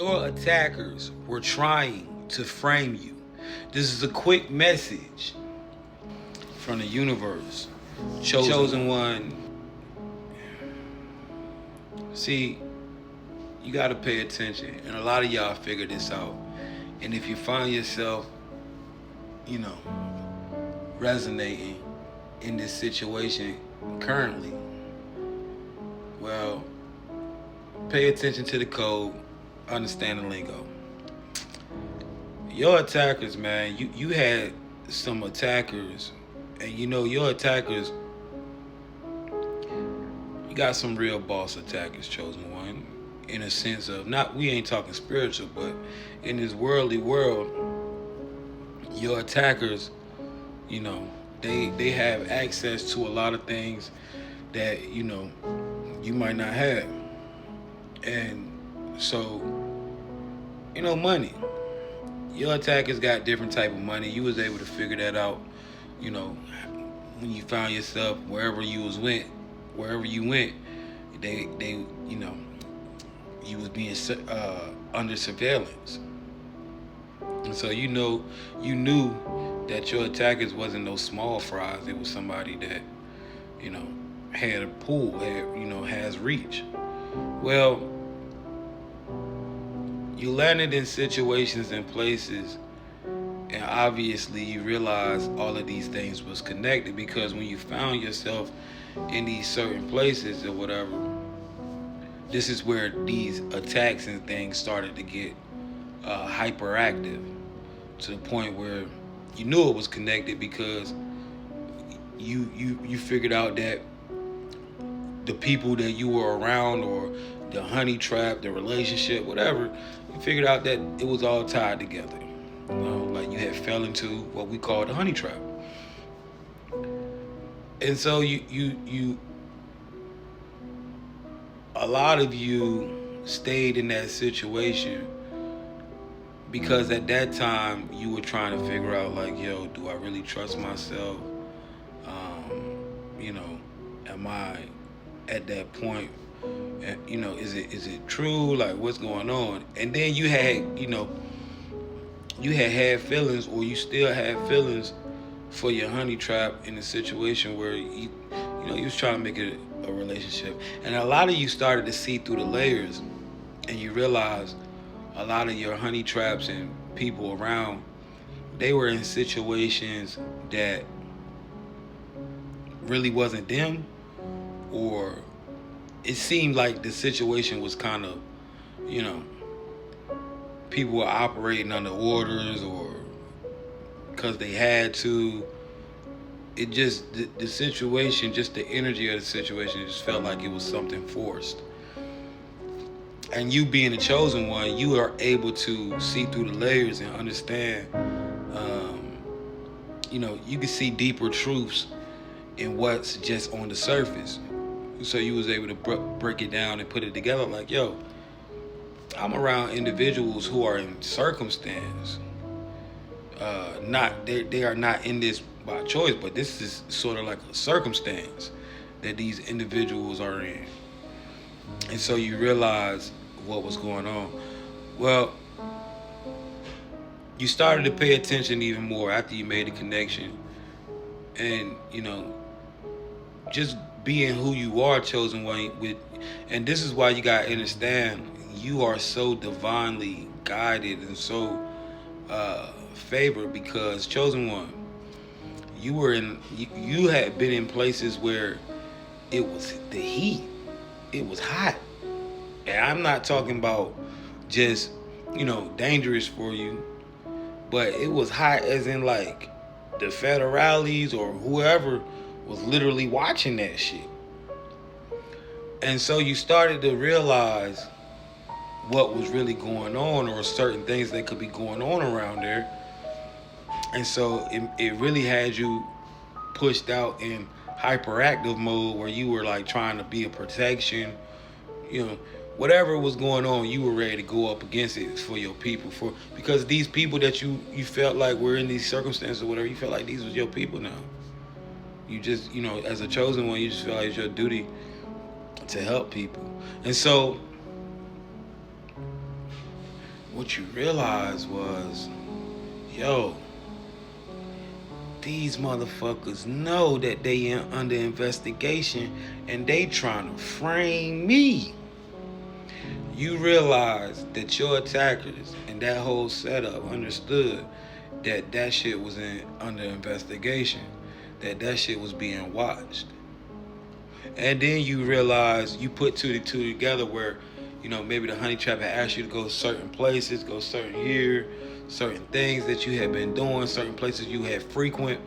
Your attackers were trying to frame you. This is a quick message from the universe. Chosen one. See, you got to pay attention. And a lot of y'all figure this out. And if you find yourself, you know, resonating in this situation currently, well, pay attention to the code, understand the lingo. Your attackers, man, you had some attackers, and your attackers, you got some real boss attackers, chosen one, in a sense of, not, we ain't talking spiritual, but in this worldly world, your attackers, you know, they have access to a lot of things that you might not have. And so, money, your attackers got different type of money. You was able to figure that out, you know, when you found yourself wherever you went, they you was being under surveillance. And so you knew that your attackers wasn't no small fries. It was somebody that you know had a pull, has reach. Well, you landed in situations and places, and obviously you realized all of these things was connected, because when you found yourself in these certain places or whatever, this is where these attacks and things started to get hyperactive, to the point where you knew it was connected, because you figured out that the people that you were around, or the honey trap, the relationship, whatever, you figured out that it was all tied together. Like you had fell into what we call the honey trap. And so you a lot of you stayed in that situation because at that time you were trying to figure out, like, yo, do I really trust myself? Am I at that point? Is it true? Like, what's going on? And then you had feelings, or you still had feelings for your honey trap, in a situation where you was trying to make it a relationship. And a lot of you started to see through the layers, and you realize a lot of your honey traps and people around, they were in situations that really wasn't them, or it seemed like the situation was kind of, people were operating under orders, or because they had to. It just, the situation, just the energy of the situation, it just felt like it was something forced. And you being the chosen one, you are able to see through the layers and understand, you can see deeper truths in what's just on the surface. So you was able to break it down and put it together, like, yo, I'm around individuals who are in circumstance. They are not in this by choice, but this is sort of like a circumstance that these individuals are in. And so you realize what was going on. Well, you started to pay attention even more after you made a connection, and just being who you are, chosen one. And this is why you gotta understand, you are so divinely guided and so favored, because, chosen one, you had been in places where it was the heat, it was hot. And I'm not talking about just dangerous for you, but it was hot as in, like, the federales or whoever was literally watching that shit. And so you started to realize what was really going on, or certain things that could be going on around there. And so it really had you pushed out in hyperactive mode, where you were like trying to be a protection. Whatever was going on, you were ready to go up against it for your people, because these people that you felt like were in these circumstances or whatever, you felt like these was your people now. You just, as a chosen one, you just feel like it's your duty to help people. And so what you realized was, yo, these motherfuckers know that they under investigation and they trying to frame me. You realize that your attackers and that whole setup understood that that shit was under investigation, that shit was being watched. And then you realize, you put two to two together where, maybe the honey trap had asked you to go certain places, go certain here, certain things that you had been doing, certain places you had frequent,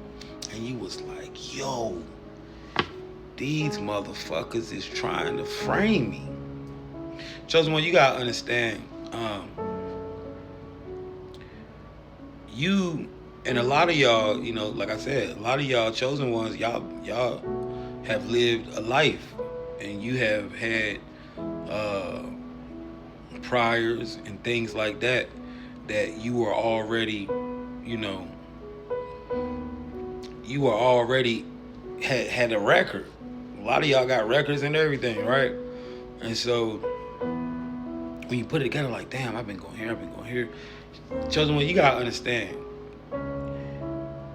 and you was like, yo, these motherfuckers is trying to frame me. Chosen One, you gotta understand, you and a lot of y'all, like I said, a lot of y'all chosen ones, y'all have lived a life, and you have had priors and things like that you were already, you were already had a record. A lot of y'all got records and everything, right? And so when you put it together, like, damn, I've been going here. Chosen One, you gotta understand,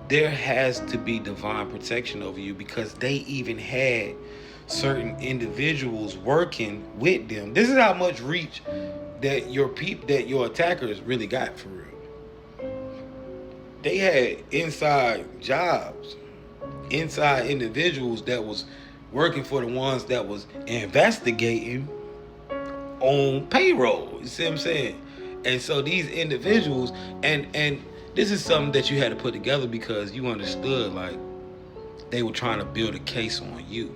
there has to be divine protection over you, because they even had certain individuals working with them. This is how much reach that your attackers really got, for real. They had inside jobs, inside individuals that was working for the ones that was investigating on payroll. You see what I'm saying? And so these individuals, and this is something that you had to put together, because you understood, like, they were trying to build a case on you.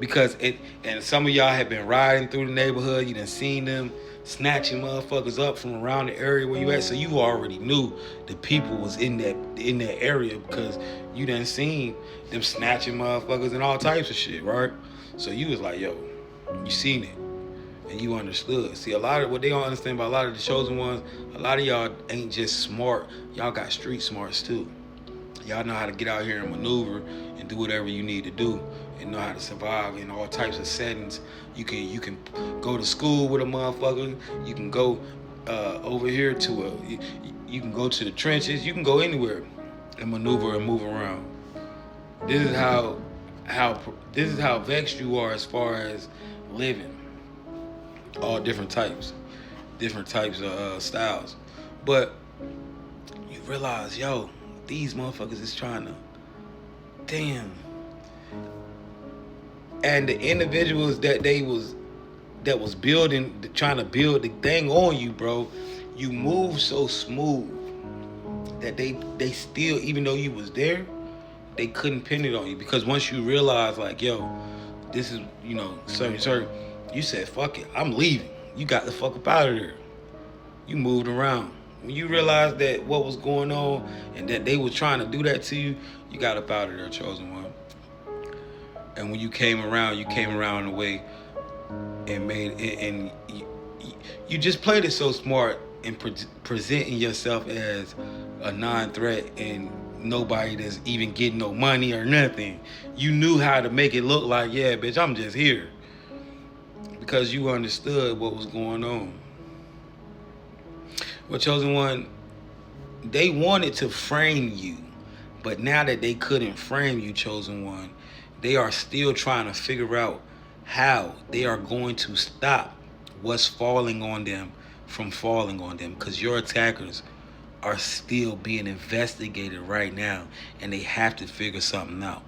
Because and some of y'all have been riding through the neighborhood, you done seen them snatching motherfuckers up from around the area where you at, so you already knew the people was in that area, because you done seen them snatching motherfuckers and all types of shit, right? So you was like, yo, you seen it, and you understood. See, a lot of what they don't understand about a lot of the chosen ones, a lot of y'all ain't just smart, y'all got street smarts too. Y'all know how to get out here and maneuver and do whatever you need to do, and know how to survive in all types of settings. You can go to school with a motherfucker. You can go over here you can go to the trenches. You can go anywhere and maneuver and move around. This is how vexed you are as far as living. All different types of styles. But you realize, yo, these motherfuckers is trying to, damn. And the individuals that was building, trying to build the thing on you, bro, you move so smooth that they still, even though you was there, they couldn't pin it on you. Because once you realize, like, yo, this is, certain, you said, fuck it, I'm leaving. You got the fuck up out of there. You moved around. When you realized that what was going on and that they were trying to do that to you, you got up out of there, chosen one. And when you came around in a way and made it, and you just played it so smart in presenting yourself as a non-threat and nobody that's even getting no money or nothing. You knew how to make it look like, yeah, bitch, I'm just here. Because you understood what was going on. Well, chosen one, they wanted to frame you, but now that they couldn't frame you, chosen one, they are still trying to figure out how they are going to stop what's falling on them from falling on them, because your attackers are still being investigated right now, and they have to figure something out.